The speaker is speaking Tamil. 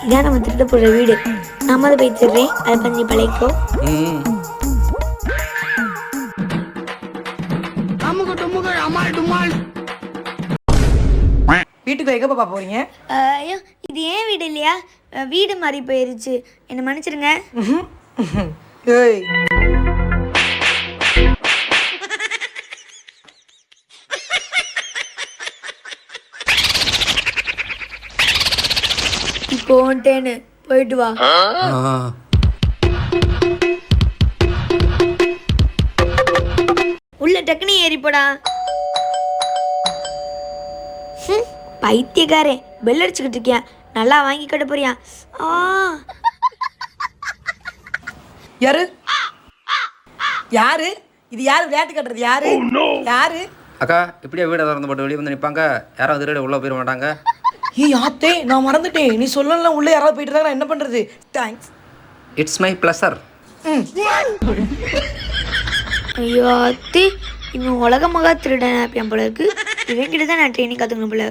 இதான் நம்ம திருட போகிற வீடு. நம்ம அதை போய் திருறேன், அதை பண்ணி பழைக்கோ. வீட்டுக்கு எங்க பாப்பா போறீங்க? ஐயோ, இது ஏன் வீடு இல்லையா? வீடு மாறி போயிருச்சு, என்னை மன்னிச்சிருங்க. ஏய், இப்போ வந்துட்டேன்னு போயிட்டு வா. உள்ள டக்குனு ஏறி போடா. பைத்தியக்காரன், பெல் அடிச்சுக்கிட்டு இருக்கேன், நல்லா வாங்கி கட்ட போறியா? யாரு யாரு இது? யாரு விளையாட்டு கட்டுறது? யாரு யாரு? அக்கா இப்படியே வீடை திறந்து போட்டு வெளியே வந்து நிற்பாங்க, யாரும் திருட உள்ளே போயிட மாட்டாங்க. ஏய் ஆத்தே, நான் மறந்துட்டேன், நீ சொல்லலாம். உள்ள யாராவது போயிட்டு இருந்தாங்க, நான் என்ன பண்றது? தேங்க்ஸ். It's my pleasure. ஐயோ அத்தி, இவன் உலக மகா திருடன் போல இருக்கு. இவன் கிட்ட தான் நான் ட்ரைனிங் கற்றுக்கணும் போல.